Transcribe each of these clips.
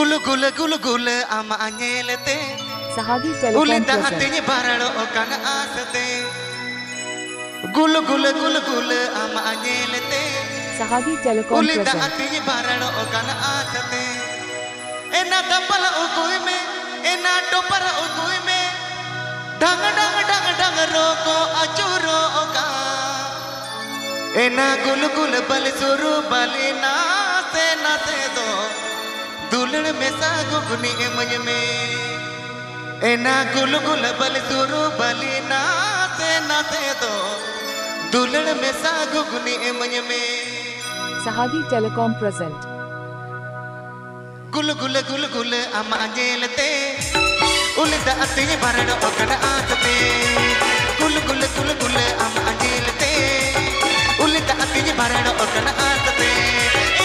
Gulu gulu gulu gulu ama anyelete. Sahadi Telecom Ulida present. hatinya baralo okana asate. Gulu gulu gulu gulu ama anyelete. Sahadi Telecom Ulida present. hatinya baralo okana asate. Ena tapala ukui me, ena topara ukui me. Dang dang dang dang roko acuro oka. Ena gulu gulu bali suru bali nase do. दुल्हन में सागु गुनी एमज में एना गुल गुल बल सुरु बली नाते दो दुल्हन में सागु गुनी एमज में Sahadi Telecom present. Gul Gul Gul Gul अमा जेलते उलिदा अति भरण ओकन आते गुल गुल गुल गुल अमा जेलते उलिदा अति भरण ओकन आते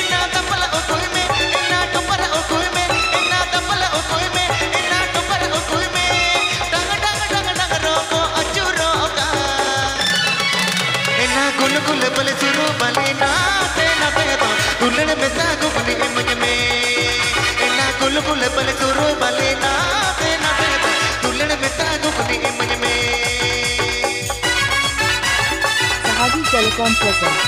एना तपला ओकोई में एना टोपरा ओकोई में एना तपला ओकोई में एना टोपरा ओकोई में डंग डंग डंग डंग रोको अचुरो का एना गुल गुल बले सुरु बले नाते दो दुल्हन में सागु गुनी एमज में एना गुल गुल बले सुरु बले नाते दो दुल्हन में सागु गुनी एमज में Sahadi Telecom present.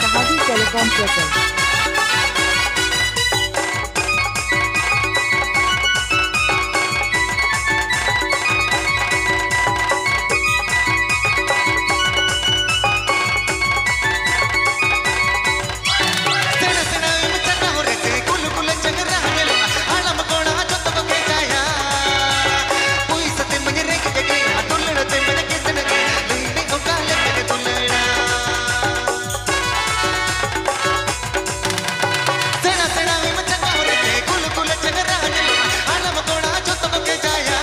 Sahadi Telecom present. सेना सेना में चंगा हो रे गुल गुल चंगरा हेलो आलम कोणा जोत को के जाया कोई सते मने रे के जगे दुल्हन ते मने के तने लेने को काले के दुल्हना सेना सेना में चंगा हो रे गुल गुल चंगरा हेलो आलम कोणा जोत को के जाया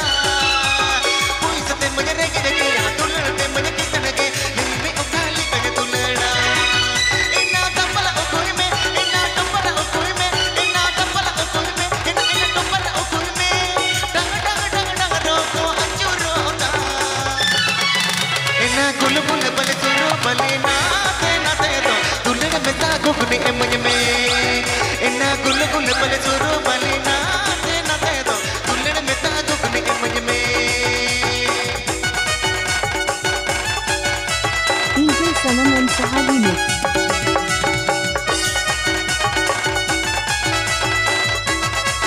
कोई सते मने रे के जगे दुल्हन ते मने के तने लेने को काले के दुल्हना इना तपला ओकोई में इना टोपरा ओकोई में इना तपला ओकोई में इना टोपरा ओकोई में डंग डंग डंग डंग रोको अचुरो का इना गुल गुल बले सुरो बले नाते दो दुल्हन में सागु गुनी एमज में इना गुल गुल बले सुरो बले नाते दो दुल्हन में सागु गुनी एमज में DJ Sanam and Sahadi Mix.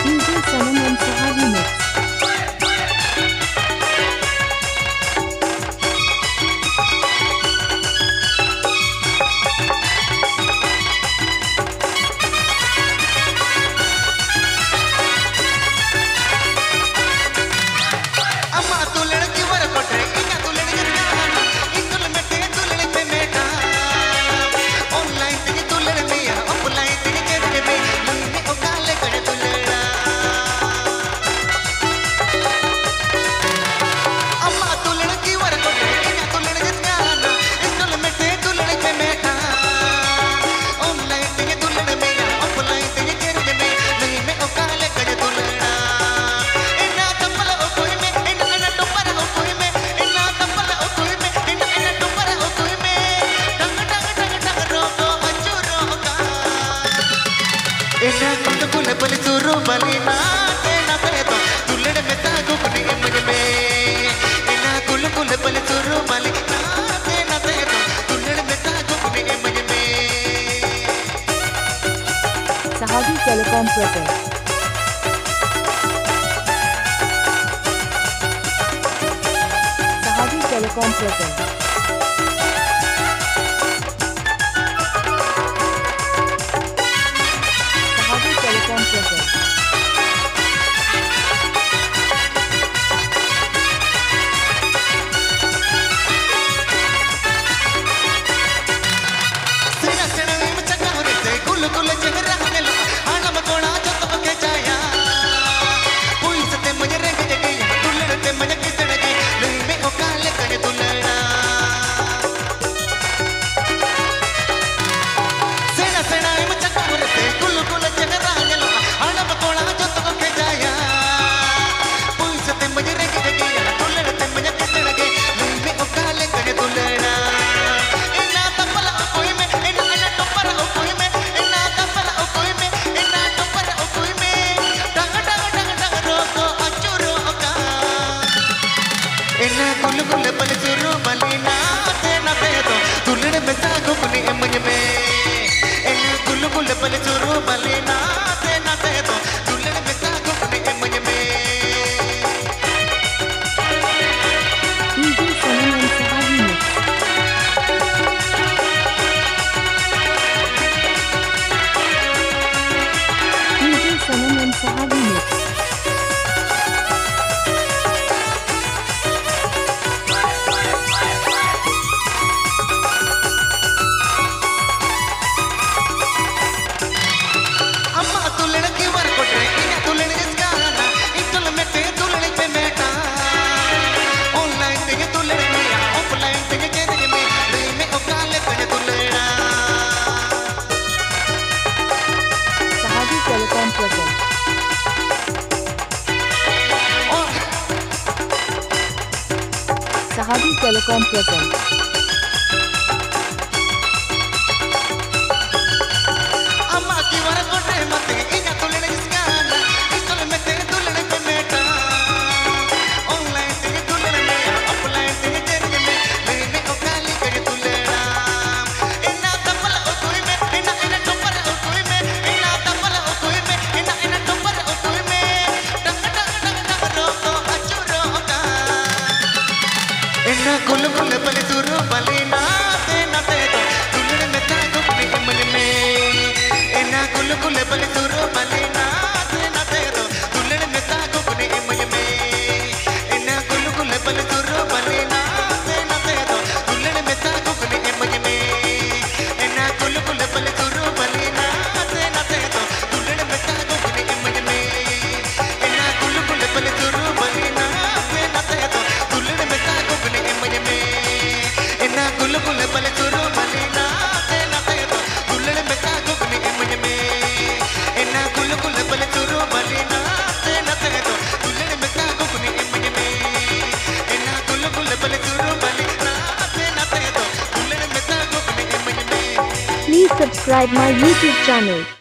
DJ Sanam and Sahadi Mix. अम्मा तू लड़की वर कोठे इना तू लड़की जाना इंगल में ते तू लड़की पे मेटा ऑनलाइन ते तू लड़की या ऑफलाइन ते के रे में मुन्ने ओ काले करे तू लड़ा अम्मा तू लड़की वर कोठे इना तू लड़की जाना इंगल में ते तू लड़की पे मेटा ऑनलाइन ते तू लड़की या ऑफलाइन ते के रे में मुन्ने ओ काले करे तू लड़ा इना तपला ओ कोई में इना टोपरा ओ कोई में इना तपला ओ कोई में इना टोपरा ओ कोई में डंग डंग डंग डंग रोको अचुरो का इना गुल गुल बली सुरु बली नाते दो दुल्हन में सागु गुनी एमज में इना गुल गुल बली सुरु बली नाते दो दुल्हन में सागु गुनी एमज में Sahadi Telecom present. Sahadi Telecom present. Sahadi Telecom present. सेना सेना में चंगा हो रे गुल गुल चंगरा हेलो आलम कोणा जोत को के जाया कोई सते मने रे के जगे दुल्हन ते मने के तने लेने ओ काले करे दुल्हना meta gupni emaj me ena gul gul bal churu bale naate naate to dulan meta gupni emaj me DJ Sanam and Sahabi Mix. DJ Sanam and Sahabi Mix. amma dulan ki war kotre ina dulan iskana itul mete dulan pe meta online te dulan me offline te chede me me okale pe dulana Sahabi Telecom present. Sahabi Telecom present. amma ki war kotre mate ina dulan iskana itul mete dulan pe meta online te dulan me offline te chede me me okale pe dulana ina tapala okoi me ina topara okoi me ina tapala okoi me ina topara okoi me dang dang dang dang roko achuro ka ena gul gul bale turu bale naate naate to dulan meta gupni emaj me ena gul gul bale turu bale naate naate to dulan meta gupni emaj me ena gul gul bale turu bale naate naate to dulan meta gupni emaj me ena gul gul bale turu bale naate naate to dulan meta gupni emaj me ena gul gul bale turu bale naate naate to dulan meta gupni emaj me ena gul gul bale turu bale naate naate to dulan meta gupni emaj me ena gul gul bale turu bale naate naate to dulan meta gupni emaj me ena gul gul bale turu bale naate naate to dulan meta gupni emaj me Please subscribe my YouTube channel.